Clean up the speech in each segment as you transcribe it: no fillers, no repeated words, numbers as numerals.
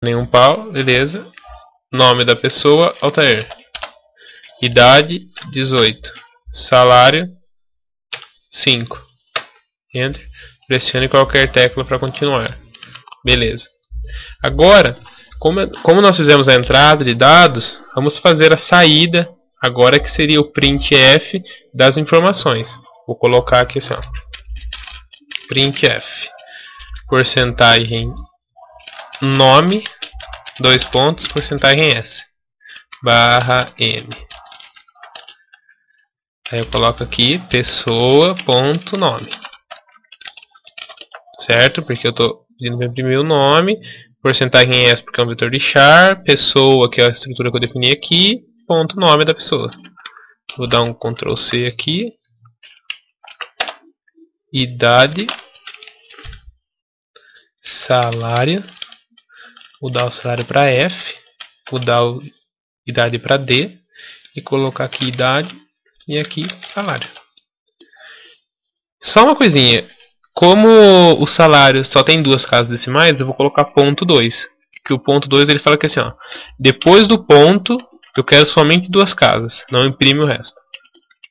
Nenhum pau, beleza. Nome da pessoa, Altair. Idade, 18. Salário, 5. Enter. Pressione qualquer tecla para continuar. Beleza. Agora, como nós fizemos a entrada de dados, vamos fazer a saída agora, que seria o printf das informações. Vou colocar aqui assim, ó. Printf. Porcentagem nome, 2 pontos, porcentagem s, barra m. Aí eu coloco aqui pessoa.nome. Certo? Porque eu estou pedindo para imprimir o nome. Porcentagem s porque é um vetor de char. Pessoa, que é a estrutura que eu defini aqui. Ponto nome da pessoa. Vou dar um Ctrl C aqui. Idade. Salário. Mudar o salário para F. Mudar a idade para D. E colocar aqui idade. E aqui salário. Só uma coisinha. Como o salário só tem 2 casas decimais, eu vou colocar ponto 2. Que o ponto 2 ele fala que assim, ó. Depois do ponto, eu quero somente 2 casas. Não imprime o resto.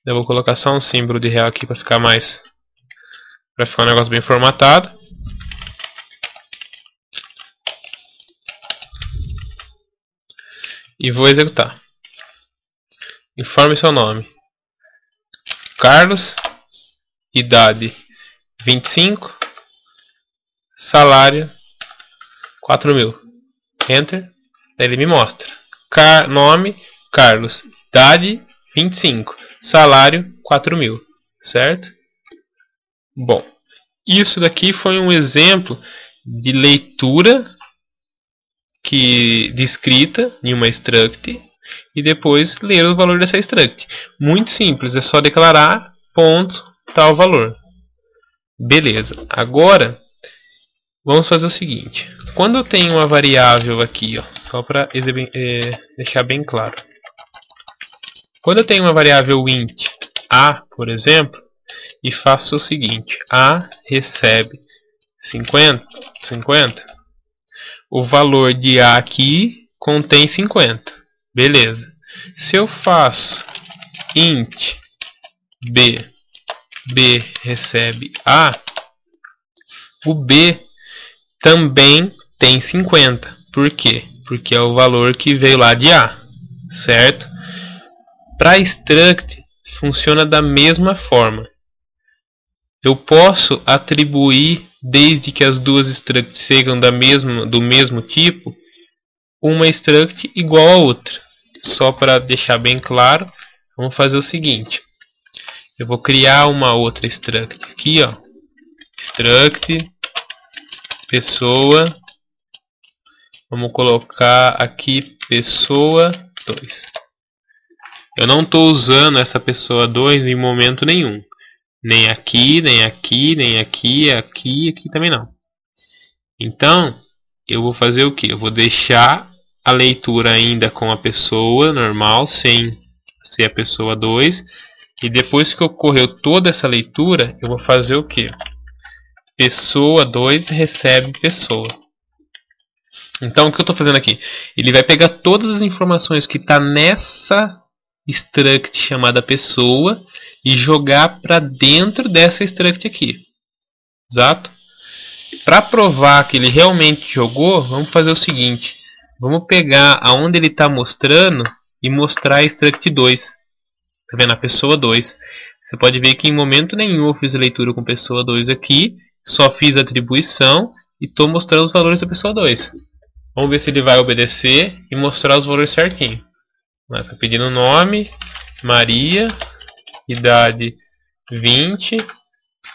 Eu vou colocar só um símbolo de real aqui para ficar mais... Para ficar um negócio bem formatado. E vou executar. Informe seu nome. Carlos. Idade 25. Salário 4.000. Enter. Daí ele me mostra. Nome Carlos. Idade 25. Salário 4.000. Certo? Bom. Isso daqui foi um exemplo de leitura de escrita em uma struct e depois ler o valor dessa struct. Muito simples. É só declarar ponto tal valor. Beleza, agora vamos fazer o seguinte. Quando eu tenho uma variável aqui, ó, só para deixar bem claro. Quando eu tenho uma variável int a, por exemplo, e faço o seguinte. A recebe 50, o valor de a aqui contém 50. Beleza. Se eu faço int b, B recebe A, o B também tem 50. Por quê? Porque é o valor que veio lá de A, certo? Para struct funciona da mesma forma. Eu posso atribuir, desde que as duas structs sejam do mesmo tipo, uma struct igual a outra. Só para deixar bem claro, vamos fazer o seguinte. Eu vou criar uma outra struct aqui, ó. Struct pessoa. Vamos colocar aqui pessoa 2. Eu não estou usando essa pessoa 2 em momento nenhum. Nem aqui, nem aqui, nem aqui, aqui também não. Então, eu vou fazer o que? Eu vou deixar a leitura ainda com a pessoa normal, sem ser a pessoa 2. E depois que ocorreu toda essa leitura, eu vou fazer o que? Pessoa 2 recebe pessoa. Então, o que eu estou fazendo aqui? Ele vai pegar todas as informações que está nessa struct chamada pessoa e jogar para dentro dessa struct aqui. Exato? Para provar que ele realmente jogou, vamos fazer o seguinte. Vamos pegar aonde ele está mostrando e mostrar a struct 2. Tá vendo? A pessoa 2. Você pode ver que em momento nenhum eu fiz a leitura com pessoa 2 aqui. Só fiz a atribuição e estou mostrando os valores da pessoa 2. Vamos ver se ele vai obedecer e mostrar os valores certinho. Está pedindo nome, Maria, idade 20,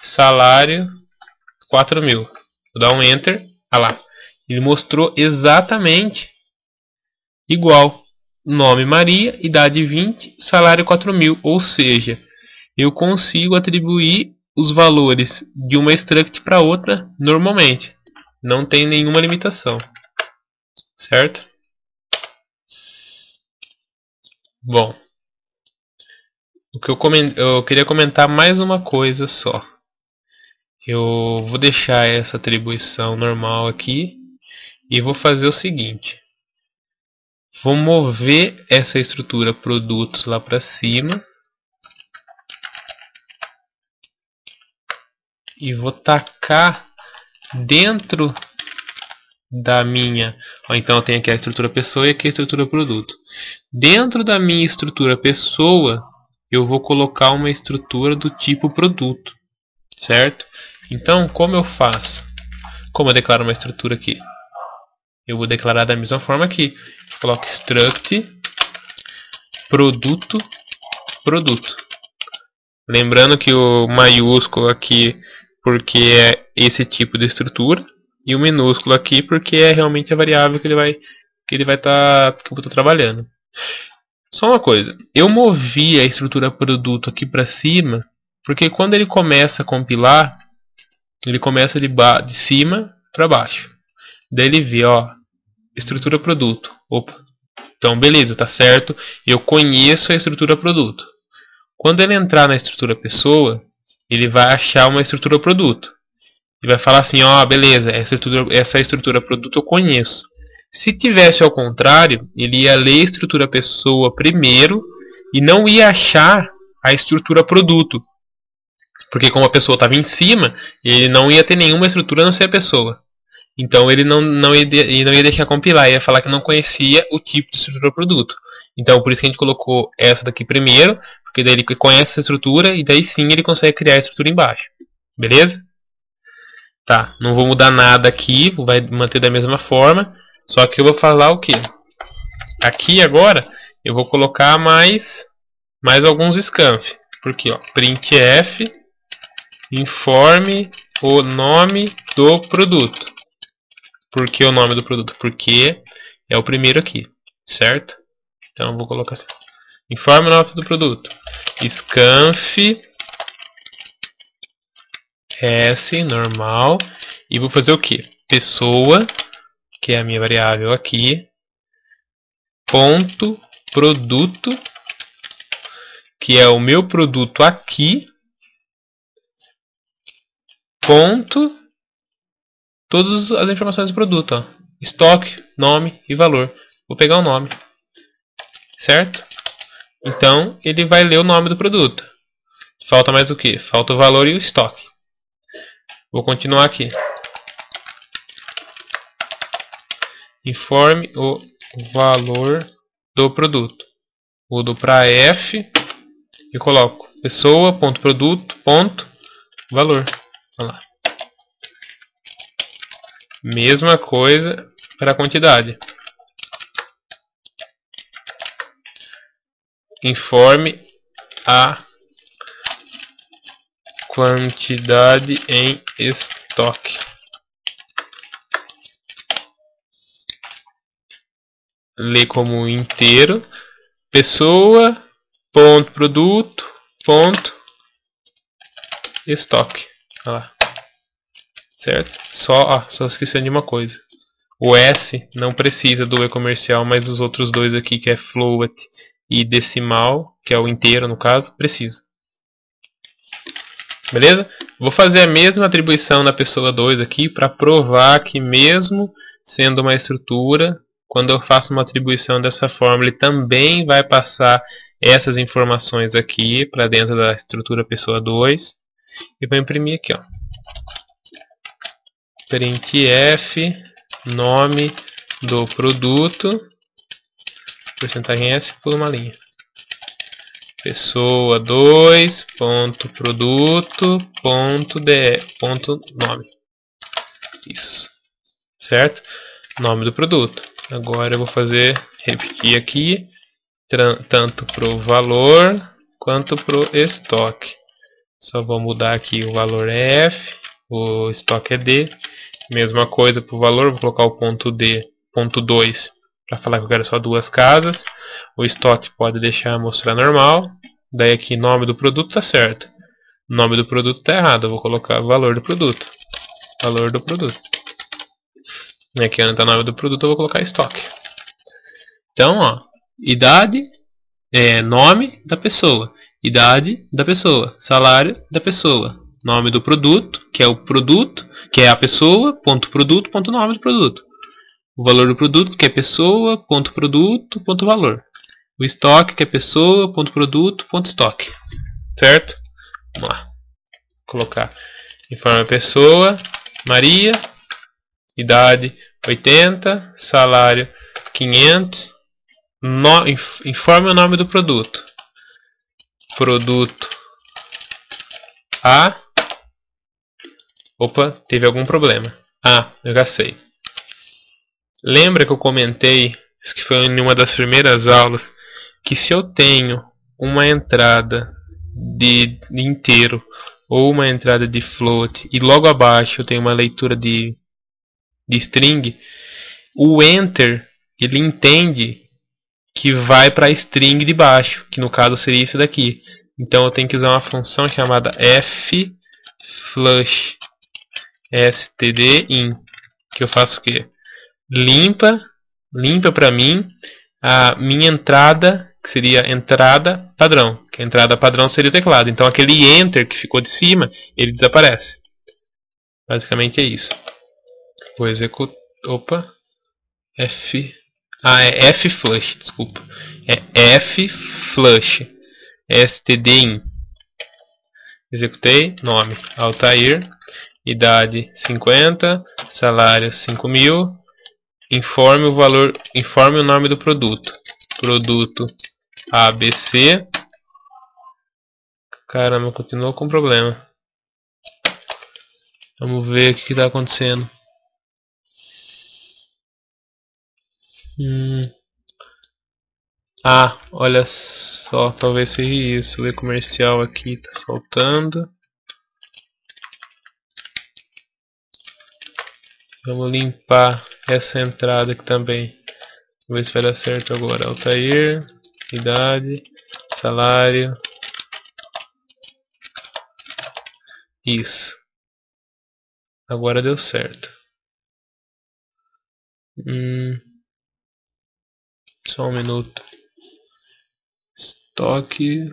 salário 4.000. Vou dar um Enter. Ah lá. Ele mostrou exatamente igual. Nome Maria, idade 20, salário 4.000. Ou seja, eu consigo atribuir os valores de uma struct para outra normalmente. Não tem nenhuma limitação. Certo? Bom. Eu queria comentar mais uma coisa só. Eu vou deixar essa atribuição normal aqui. E vou fazer o seguinte. Vou mover essa estrutura produtos lá para cima. E vou tacar dentro da minha... Então eu tenho aqui a estrutura pessoa e aqui a estrutura produto. Dentro da minha estrutura pessoa, eu vou colocar uma estrutura do tipo produto. Certo? Então, como eu faço? Como eu declaro uma estrutura aqui? Eu vou declarar da mesma forma aqui. Eu coloco struct produto. Lembrando que o maiúsculo aqui porque é esse tipo de estrutura e o minúsculo aqui porque é realmente a variável que eu vou estar trabalhando. Só uma coisa, eu movi a estrutura produto aqui para cima porque quando ele começa a compilar, ele começa de cima para baixo. Daí ele vê, ó, estrutura produto. Opa. Então beleza, tá certo. Eu conheço a estrutura produto. Quando ele entrar na estrutura pessoa, ele vai achar uma estrutura produto. E vai falar assim, ó, beleza, essa estrutura produto eu conheço. Se tivesse ao contrário, ele ia ler a estrutura pessoa primeiro e não ia achar a estrutura produto. Porque como a pessoa estava em cima, ele não ia ter nenhuma estrutura a não ser a pessoa. Então ele não ia deixar compilar, ia falar que não conhecia o tipo de estrutura produto. Então por isso que a gente colocou essa daqui primeiro, porque daí ele conhece essa estrutura e daí sim ele consegue criar a estrutura embaixo. Beleza? Tá, não vou mudar nada aqui, vai manter da mesma forma, só que eu vou falar o que? Aqui agora eu vou colocar mais alguns scanf. Porque ó, printf informe o nome do produto. Por que o nome do produto? Porque é o primeiro aqui, certo? Então eu vou colocar assim. Informe o nome do produto. Scanf S normal. E vou fazer o que? Pessoa, que é a minha variável aqui. Ponto produto, que é o meu produto aqui. Ponto todas as informações do produto, ó. Estoque, nome e valor. Vou pegar o nome, certo? Então ele vai ler o nome do produto. Falta mais o que? Falta o valor e o estoque. Vou continuar aqui. Informe o valor do produto. Mudo para F e coloco pessoa.produto.valor. Olha lá. Mesma coisa para a quantidade. Informe a quantidade em estoque. Lê como inteiro. Pessoa, ponto produto, ponto estoque. Olha lá. Certo? Só esquecendo de uma coisa. O S não precisa do e-comercial, mas os outros dois aqui, que é float e decimal, que é o inteiro no caso, precisa. Beleza? Vou fazer a mesma atribuição na pessoa 2 aqui para provar que mesmo sendo uma estrutura, quando eu faço uma atribuição dessa forma, ele também vai passar essas informações aqui para dentro da estrutura pessoa 2. E vou imprimir aqui, ó. Printf nome do produto, porcentagem S por uma linha. Pessoa 2 ponto produto ponto nome. Isso, certo? Nome do produto. Agora eu vou repetir aqui, tanto pro valor quanto pro estoque. Só vou mudar aqui o valor é F, o estoque é D. Mesma coisa pro valor, vou colocar o ponto D, ponto 2, para falar que eu quero só duas casas. O estoque pode deixar mostrar normal. Daí aqui nome do produto tá certo. Nome do produto tá errado, eu vou colocar valor do produto. Valor do produto. E aqui onde tá o nome do produto eu vou colocar estoque. Então, ó, idade é nome da pessoa, idade da pessoa, salário da pessoa, nome do produto, que é o produto, que é a pessoa, ponto produto, ponto nome do produto. o valor do produto, que é pessoa, ponto produto, ponto valor. O estoque, que é pessoa, ponto produto, ponto estoque. Certo? Vamos lá. Colocar informe a pessoa, Maria, idade 80, salário 500, informe o nome do produto. Produto A. Opa, teve algum problema. Ah, eu já sei. Lembra que eu comentei, isso que foi em uma das primeiras aulas, que se eu tenho uma entrada de inteiro ou uma entrada de float e logo abaixo eu tenho uma leitura de string, o enter ele entende que vai para a string de baixo, que no caso seria isso daqui. Então eu tenho que usar uma função chamada flush stdin, que eu faço o quê? Limpa para mim a minha entrada, que seria entrada padrão, que a entrada padrão seria o teclado. Então aquele enter que ficou de cima, ele desaparece. Basicamente é isso. Vou executar. Opa. É flush, desculpa. É flush stdin. Executei. Nome Altair. Idade 50. Salário 5.000. Informe o valor. Informe o nome do produto. Produto ABC. Caramba, continuou com problema. Vamos ver o que está acontecendo. Ah, olha só, talvez seja isso. O e-comercial aqui está faltando. Vamos limpar essa entrada aqui também. Vamos ver se vai dar certo agora. Altair, idade, salário. Isso. Agora deu certo. Só um minuto. Estoque.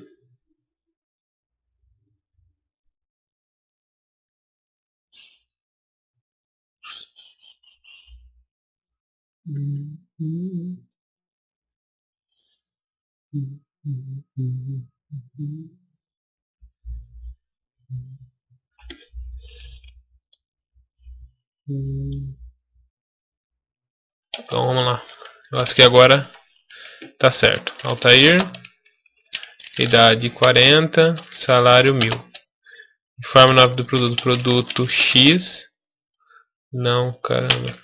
Então vamos lá. Eu acho que agora tá certo. Altair, idade 40, salário 1.000. Informe o nome do produto. Produto X. Não, caramba.